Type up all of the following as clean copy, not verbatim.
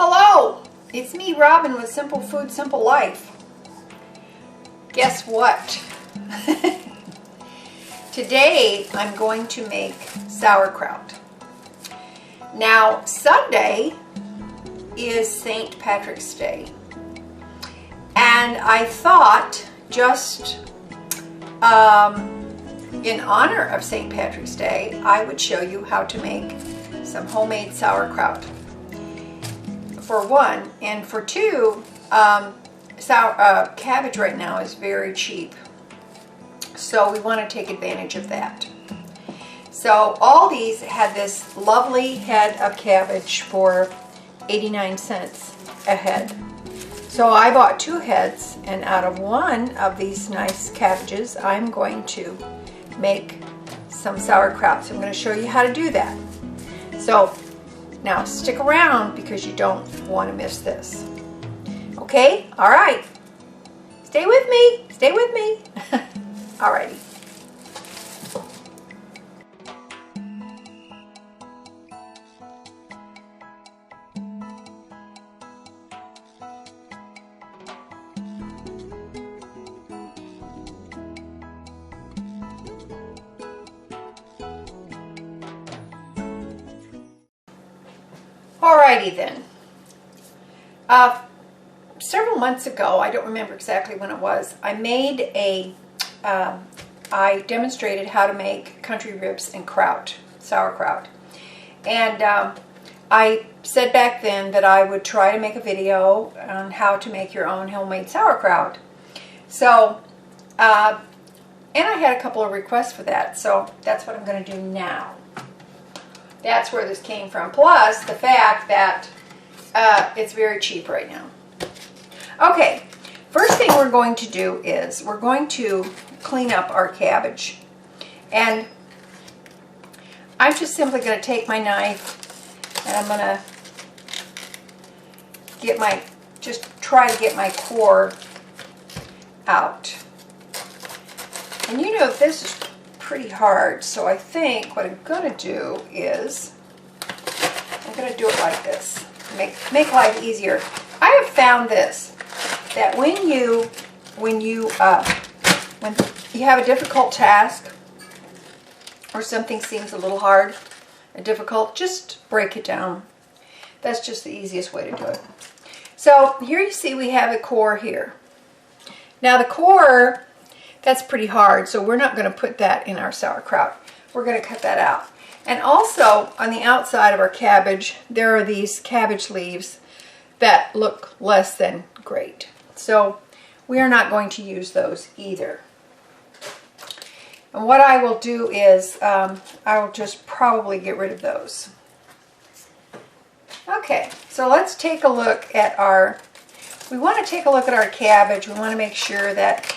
Hello, it's me, Robin, with Simple Food, Simple Life. Guess what? Today I'm going to make sauerkraut. Now, Sunday is St. Patrick's Day, and I thought just in honor of St. Patrick's Day, I would show you how to make some homemade sauerkraut. For one, and for two, cabbage right now is very cheap, so we want to take advantage of that. So all these had this lovely head of cabbage for 89 cents a head. So I bought 2 heads, and out of one of these nice cabbages, I'm going to make some sauerkraut. So I'm going to show you how to do that. So now stick around because you don't want to miss this. Okay? All right. Stay with me. Stay with me. Alrighty. Alrighty then. Several months ago, I don't remember exactly when it was, I made I demonstrated how to make country ribs and sauerkraut. And I said back then that I would try to make a video on how to make your own homemade sauerkraut. So, and I had a couple of requests for that, so that's what I'm going to do now. That's where this came from. Plus the fact that it's very cheap right now. Okay, first thing we're going to do is we're going to clean up our cabbage. And I'm just simply going to take my knife and I'm going to just try to get my core out. And you know, this is pretty hard, so I think what I'm going to do is I'm going to do it like this. Make life easier. I have found this, that when you have a difficult task or something seems a little hard and difficult, just break it down. That's just the easiest way to do it. So here you see we have a core here. Now the core, that's pretty hard, so we're not going to put that in our sauerkraut. We're going to cut that out. And also, on the outside of our cabbage, there are these cabbage leaves that look less than great. So we are not going to use those either. And what I will do is, I will just probably get rid of those. Okay, so let's take a look at we want to take a look at our cabbage. We want to make sure that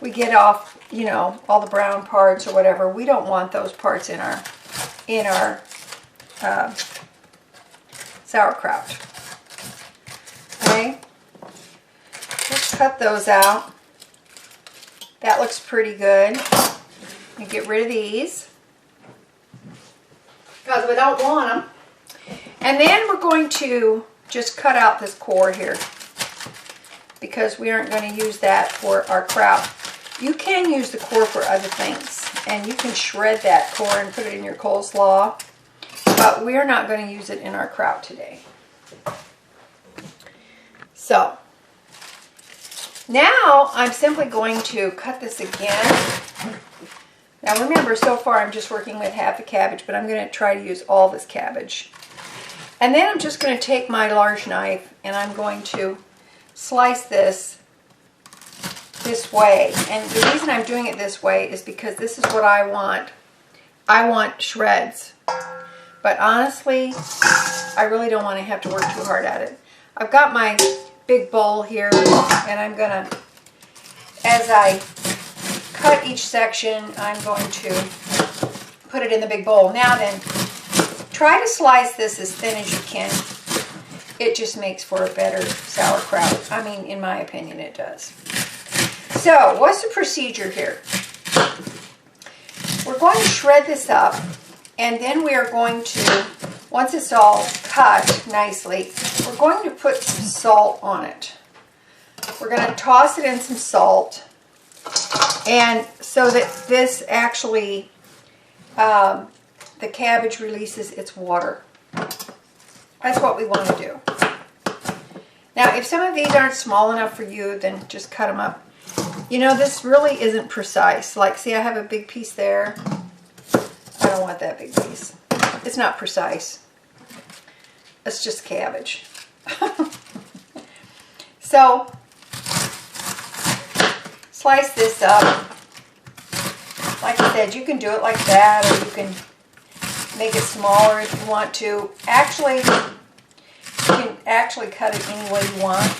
we get off, you know, all the brown parts or whatever. We don't want those parts in our sauerkraut. Okay, let's cut those out. That looks pretty good. And get rid of these because we don't want them. And then we're going to just cut out this core here because we aren't going to use that for our kraut. You can use the core for other things, and you can shred that core and put it in your coleslaw, but we're not going to use it in our kraut today. So, now I'm simply going to cut this again. Now remember, so far I'm just working with half the cabbage, but I'm going to try to use all this cabbage. And then I'm just going to take my large knife and I'm going to slice this way. And the reason I'm doing it this way is because this is what I want. I want shreds. But honestly, I really don't want to have to work too hard at it. I've got my big bowl here, and I'm going to, as I cut each section, I'm going to put it in the big bowl. Now then, try to slice this as thin as you can. It just makes for a better sauerkraut. I mean, in my opinion, it does. So, what's the procedure here? We're going to shred this up, and then we are going to once it's all cut nicely, we're going to put some salt on it. We're going to toss it in some salt, and so that this actually, the cabbage releases its water. That's what we want to do. Now, if some of these aren't small enough for you, then just cut them up. You know, this really isn't precise. Like, see, I have a big piece there. I don't want that big piece. It's not precise. It's just cabbage. So, slice this up. Like I said, you can do it like that, or you can make it smaller if you want to. Actually, you can actually cut it any way you want.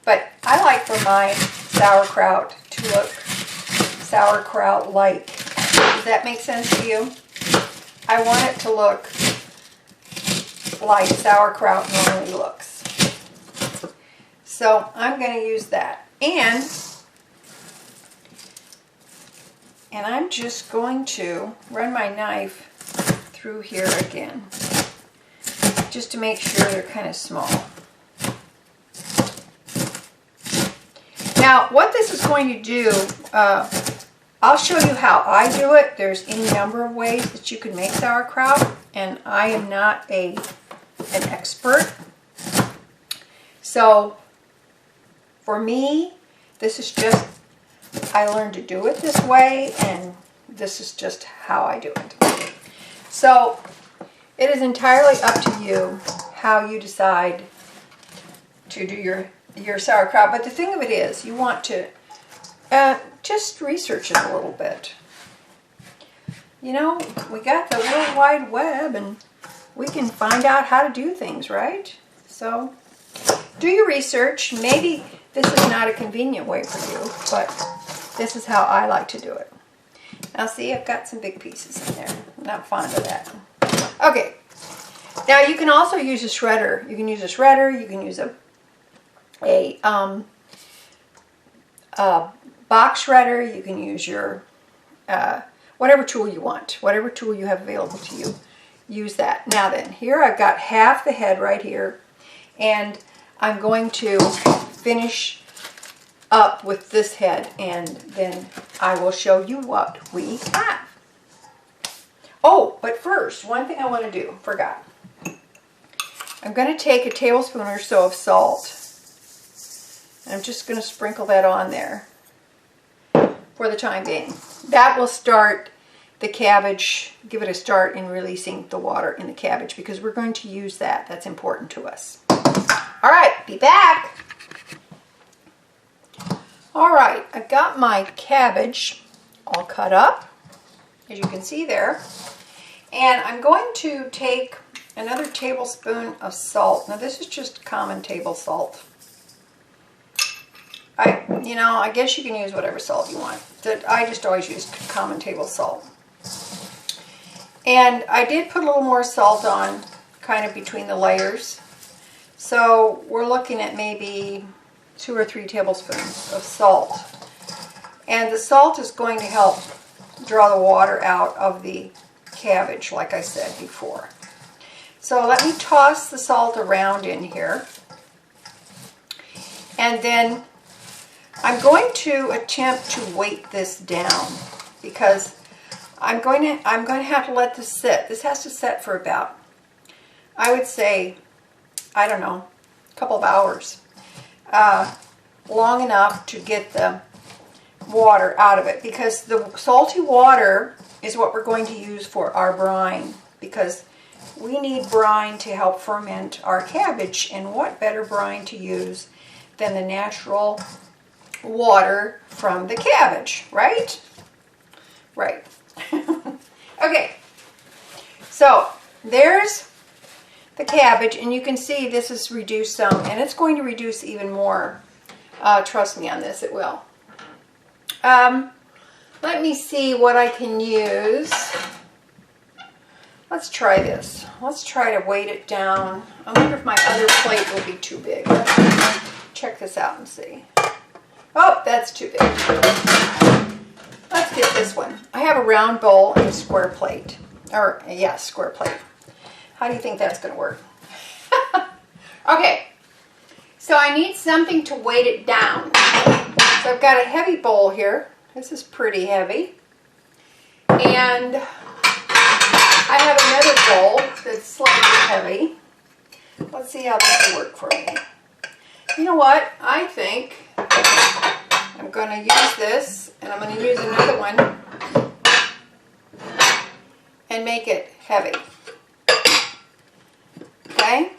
But I like for my sauerkraut to look sauerkraut-like. Does that make sense to you? I want it to look like sauerkraut normally looks. So I'm going to use that. And I'm just going to run my knife through here again, just to make sure they're kind of small. Now, what this is going to do, I'll show you how I do it. There's any number of ways that you can make sauerkraut, and I am not an expert. So, for me, this is just, I learned to do it this way, and this is just how I do it. So, it is entirely up to you how you decide to do your sauerkraut. But the thing of it is, you want to just research it a little bit. You know, we got the World Wide Web, and we can find out how to do things, right? So, do your research. Maybe this is not a convenient way for you, but this is how I like to do it. Now see, I've got some big pieces in there. I'm not fond of that. Okay. Now you can also use a shredder. You can use a shredder. You can use a box shredder. You can use your whatever tool you want. Whatever tool you have available to you. Use that. Now then, here I've got half the head right here. And I'm going to finish up with this head, and then I will show you what we have. Oh, but first, one thing I want to do, forgot. I'm going to take a tablespoon or so of salt. I'm just going to sprinkle that on there for the time being. That will start the cabbage, give it a start in releasing the water in the cabbage, because we're going to use that. That's important to us. All right, be back. All right, I've got my cabbage all cut up, as you can see there. And I'm going to take another tablespoon of salt. Now this is just common table salt. I guess you can use whatever salt you want. I just always use common table salt. And I did put a little more salt on, kind of between the layers. So we're looking at maybe 2 or 3 tablespoons of salt. And the salt is going to help draw the water out of the cabbage, like I said before. So let me toss the salt around in here. And then I'm going to attempt to weight this down, because I'm going to have to let this sit. This has to sit for about, I would say, I don't know, a couple of hours. Long enough to get the water out of it, because the salty water is what we're going to use for our brine, because we need brine to help ferment our cabbage, and what better brine to use than the natural water from the cabbage, right? Right. Okay, so there's the cabbage, and you can see this is reduced some, and it's going to reduce even more. Trust me on this, it will. Let me see what I can use. Let's try this. Let's try to weight it down. I wonder if my other plate will be too big. Let's check this out and see. Oh, that's too big. Let's get this one. I have a round bowl and a square plate. Or, yeah, square plate. How do you think that's going to work? Okay, so I need something to weight it down. So I've got a heavy bowl here. This is pretty heavy. And I have another bowl that's slightly heavy. Let's see how this will work for me. You know what? I think I'm going to use this, and I'm going to use another one and make it heavy. Okay?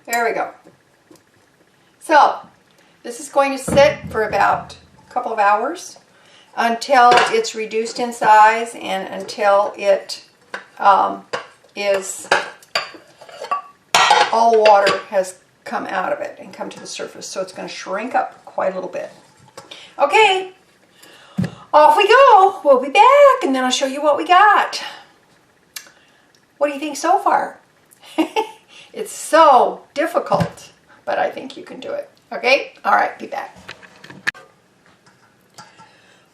There we go. So, this is going to sit for about a couple of hours until it's reduced in size and until it is all water has come out of it and come to the surface. So it's going to shrink up quite a little bit. Okay, off we go. We'll be back and then I'll show you what we got. What do you think so far? It's so difficult, but I think you can do it. Okay? All right, be back.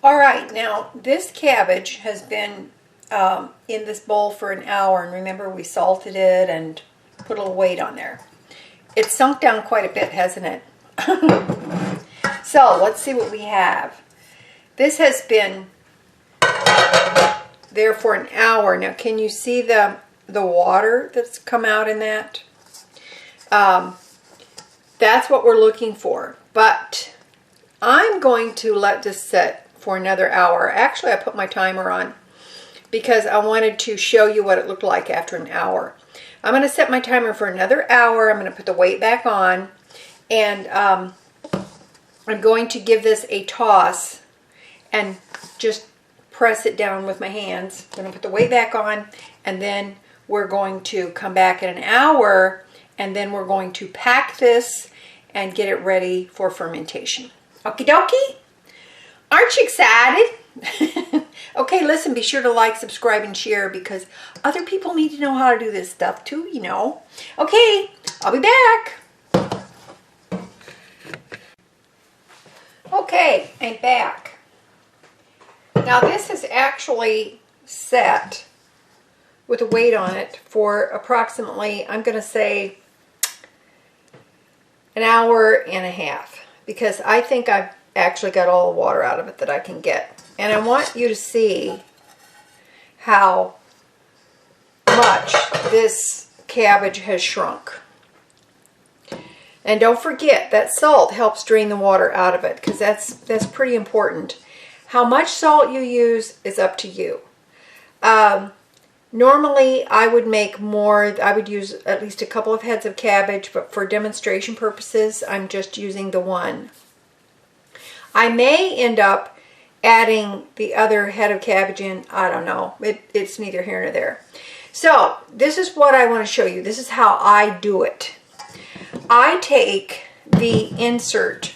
All right, now this cabbage has been in this bowl for an hour, and remember we salted it and put a little weight on there. It's sunk down quite a bit, hasn't it? So let's see what we have. This has been there for an hour. Now can you see the water that's come out in that? That's what we're looking for. But I'm going to let this set for another hour. Actually, I put my timer on because I wanted to show you what it looked like after an hour. I'm going to set my timer for another hour. I'm going to put the weight back on, and I'm going to give this a toss and just press it down with my hands. I'm going to put the weight back on, and then we're going to come back in an hour, and then we're going to pack this and get it ready for fermentation. Okie dokie? Aren't you excited? Okay, listen, be sure to like, subscribe, and share because other people need to know how to do this stuff too, you know. Okay, I'll be back. Okay, I'm back. Now this is actually set with a weight on it for approximately, I'm going to say, an hour and a half, because I think I've actually got all the water out of it that I can get. And I want you to see how much this cabbage has shrunk. And don't forget that salt helps drain the water out of it, because that's pretty important. How much salt you use is up to you. Normally, I would make more. I would use at least a couple of heads of cabbage, but for demonstration purposes, I'm just using the one. I may end up adding the other head of cabbage in. I don't know. It's neither here nor there. So, this is what I want to show you. This is how I do it. I take the insert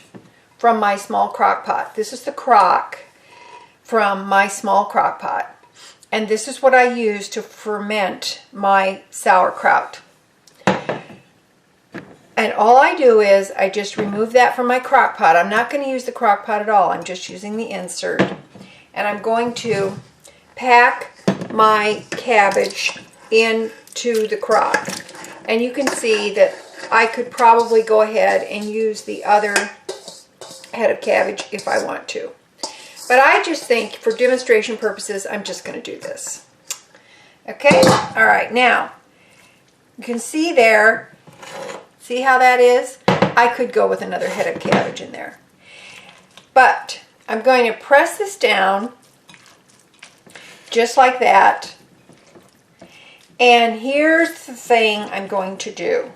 from my small crock pot. This is the crock from my small crock pot. And this is what I use to ferment my sauerkraut. And all I do is I just remove that from my crock pot. I'm not going to use the crock pot at all. I'm just using the insert. And I'm going to pack my cabbage into the crock. And you can see that I could probably go ahead and use the other head of cabbage if I want to. But I just think for demonstration purposes, I'm just going to do this. Okay? All right. Now, you can see there, see how that is? I could go with another head of cabbage in there. But I'm going to press this down just like that. And here's the thing I'm going to do.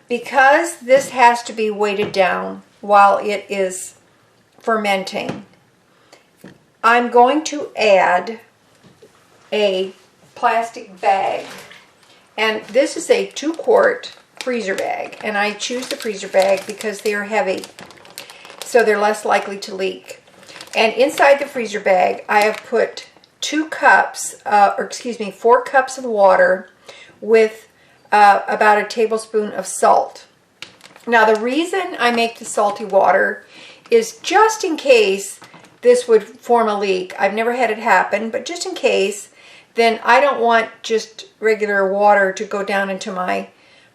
Because this has to be weighted down while it is fermenting, I'm going to add a plastic bag. And this is a 2-quart freezer bag. And I choose the freezer bag because they are heavy, so they're less likely to leak. And inside the freezer bag, I have put 4 cups of water with about a tablespoon of salt. Now the reason I make the salty water is just in case this would form a leak. I've never had it happen, but just in case, then I don't want just regular water to go down into my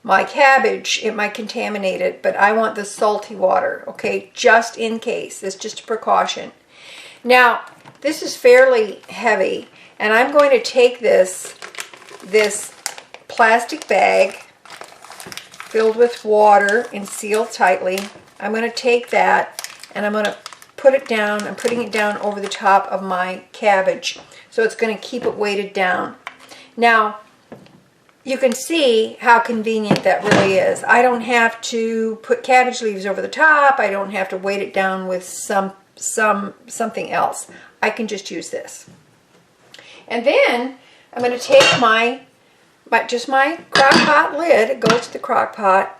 cabbage. It might contaminate it, but I want the salty water, okay, just in case. It's just a precaution. Now, this is fairly heavy, and I'm going to take this plastic bag filled with water and sealed tightly. I'm going to take that and I'm going to put it down. I'm putting it down over the top of my cabbage, so it's going to keep it weighted down. Now, you can see how convenient that really is. I don't have to put cabbage leaves over the top. I don't have to weight it down with something else. I can just use this. And then I'm going to take my crock pot lid. It goes to the crock pot,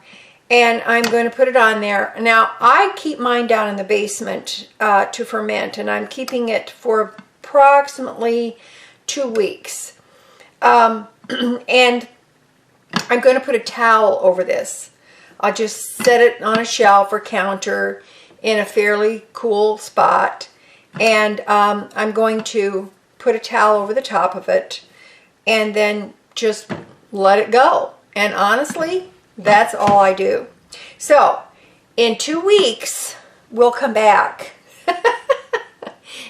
and I'm going to put it on there. Now, I keep mine down in the basement to ferment, and I'm keeping it for approximately 2 weeks. And I'm going to put a towel over this. I'll just set it on a shelf or counter in a fairly cool spot, and I'm going to put a towel over the top of it and then just let it go. And honestly, that's all I do. So in 2 weeks, we'll come back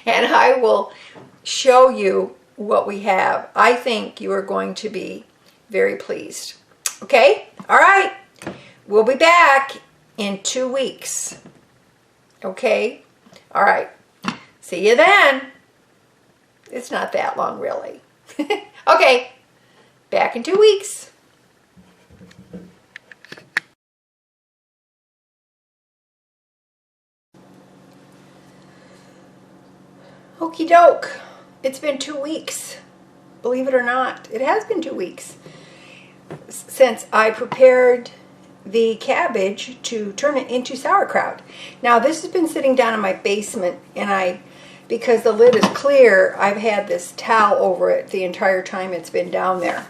and I will show you what we have. I think you are going to be very pleased. Okay? All right. We'll be back in 2 weeks. Okay? All right. See you then. It's not that long, really. Okay. Back in 2 weeks. Okie doke. It's been 2 weeks. Believe it or not, it has been 2 weeks since I prepared the cabbage to turn it into sauerkraut. Now, this has been sitting down in my basement, and because the lid is clear, I've had this towel over it the entire time it's been down there.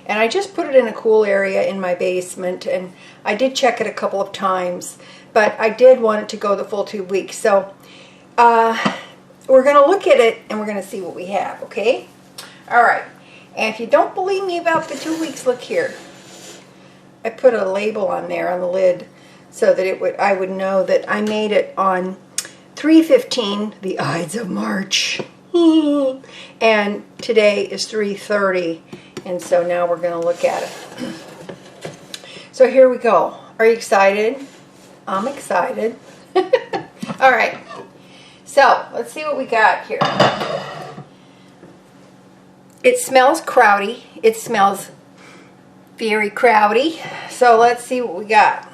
And I just put it in a cool area in my basement, and I did check it a couple of times, but I did want it to go the full 2 weeks. So we're going to look at it and we're going to see what we have, okay? All right. And if you don't believe me about the 2 weeks, look here. I put a label on there on the lid so that I would know that I made it on 3/15, the Ides of March. And today is 3/30, and so now we're going to look at it. So here we go. Are you excited? I'm excited. All right. So let's see what we got here. It smells krauty. It smells very krauty. So let's see what we got.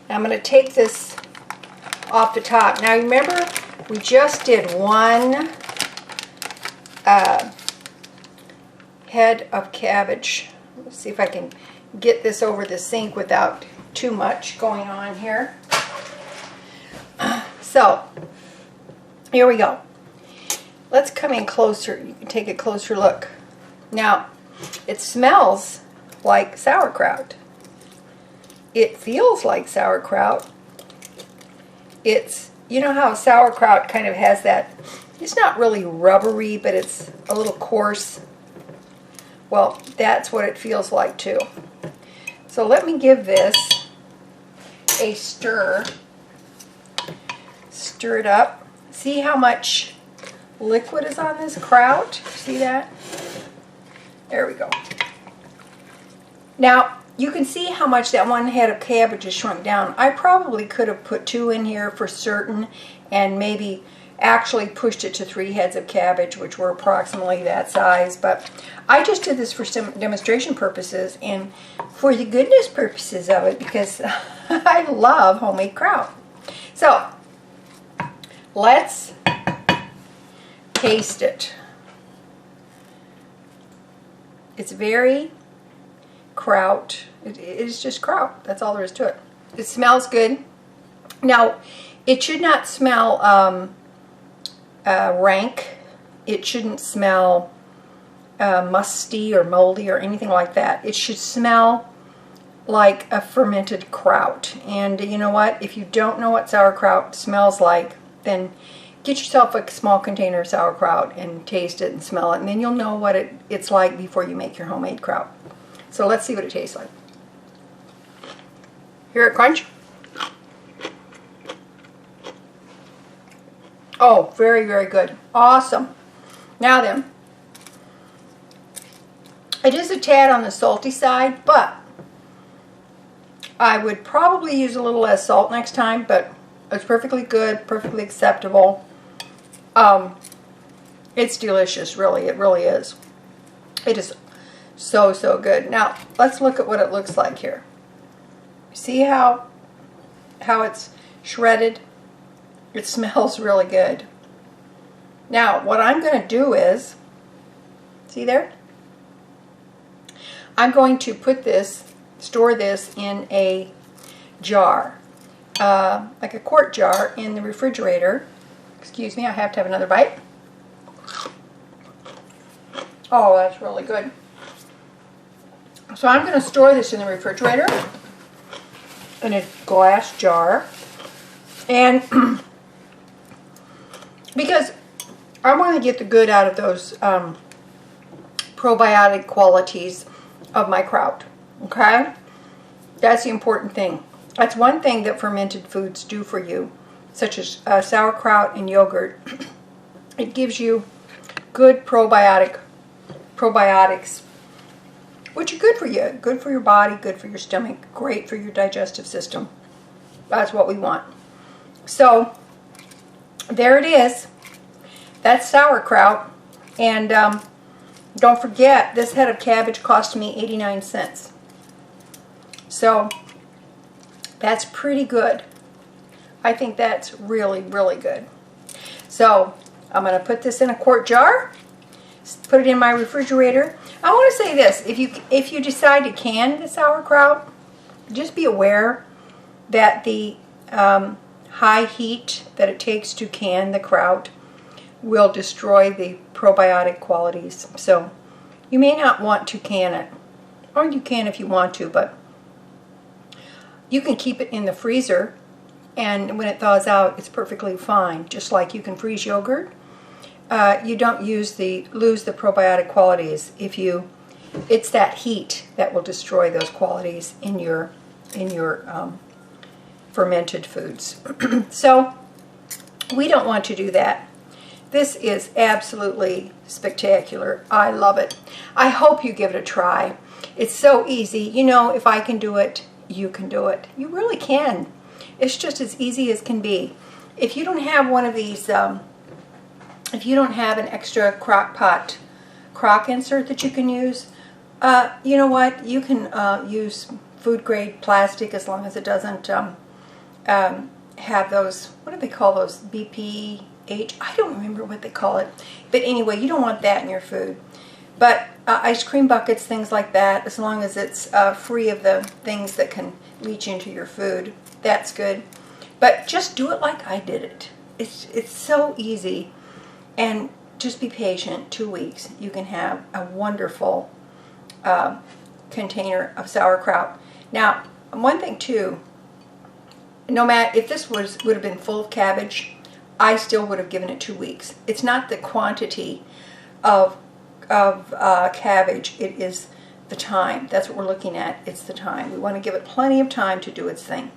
Now I'm going to take this off the top. Now remember, we just did one head of cabbage. Let's see if I can get this over the sink without too much going on here. So here we go. Let's come in closer. You can take a closer look. Now, it smells like sauerkraut. It feels like sauerkraut. It's, you know how sauerkraut kind of has that, it's not really rubbery, but it's a little coarse. Well, that's what it feels like too. So let me give this a stir. Stir it up. See how much liquid is on this kraut? See that? There we go. Now, you can see how much that one head of cabbage has shrunk down. I probably could have put 2 in here for certain and maybe actually pushed it to 3 heads of cabbage, which were approximately that size. But I just did this for some demonstration purposes and for the goodness purposes of it, because I love homemade kraut. So, let's taste it. It's very kraut. It is just kraut. That's all there is to it. It smells good. Now, it should not smell rank. It shouldn't smell musty or moldy or anything like that. It should smell like a fermented kraut. And you know what? If you don't know what sauerkraut smells like, then get yourself a small container of sauerkraut and taste it and smell it, and then you'll know what it's like before you make your homemade kraut. So let's see what it tastes like. Hear it crunch? Oh, very, very good. Awesome. Now then, it is a tad on the salty side, but I would probably use a little less salt next time, but it's perfectly good, perfectly acceptable. It's delicious, really. It really is. It is so, so good. Now, let's look at what it looks like here. See how it's shredded? It smells really good. Now, what I'm going to do is, see there? I'm going to put this, store this in a jar, like a quart jar in the refrigerator. Excuse me, I have to have another bite. Oh, that's really good. So I'm going to store this in the refrigerator in a glass jar. And because I want to get the good out of those probiotic qualities of my kraut, okay? That's the important thing. That's one thing that fermented foods do for you, such as sauerkraut and yogurt. It gives you good probiotics, which are good for you, good for your body, good for your stomach, great for your digestive system. That's what we want. So there it is. That's sauerkraut. And don't forget, this head of cabbage cost me 89 cents. So that's pretty good. I think that's really, really good. So I'm going to put this in a quart jar, put it in my refrigerator. I want to say this, if you decide to can the sauerkraut, just be aware that the high heat that it takes to can the kraut will destroy the probiotic qualities. So you may not want to can it, or you can if you want to, but you can keep it in the freezer, and when it thaws out, it's perfectly fine. Just like you can freeze yogurt, you don't lose the probiotic qualities. It's that heat that will destroy those qualities in your fermented foods. So we don't want to do that. This is absolutely spectacular. I love it. I hope you give it a try. It's so easy. You know, if I can do it, you can do it. You really can. It's just as easy as can be. If you don't have one of these, if you don't have an extra crock pot crock insert that you can use, you know what? You can use food grade plastic as long as it doesn't have those, what do they call those? BPH? I don't remember what they call it. But anyway, you don't want that in your food. But ice cream buckets, things like that, as long as it's free of the things that can leach into your food, that's good. But just do it like I did it. It's so easy. And just be patient. 2 weeks, you can have a wonderful container of sauerkraut. Now, one thing too, no matter if this would have been full of cabbage, I still would have given it 2 weeks. It's not the quantity of cabbage, it is the time. That's what we're looking at. It's the time. We want to give it plenty of time to do its thing.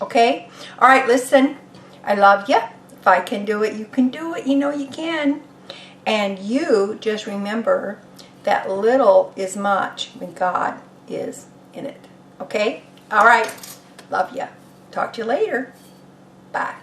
Okay? All right, listen. I love you. If I can do it, you can do it. You know you can. And you just remember that little is much when God is in it. Okay? All right. Love you. Talk to you later. Bye.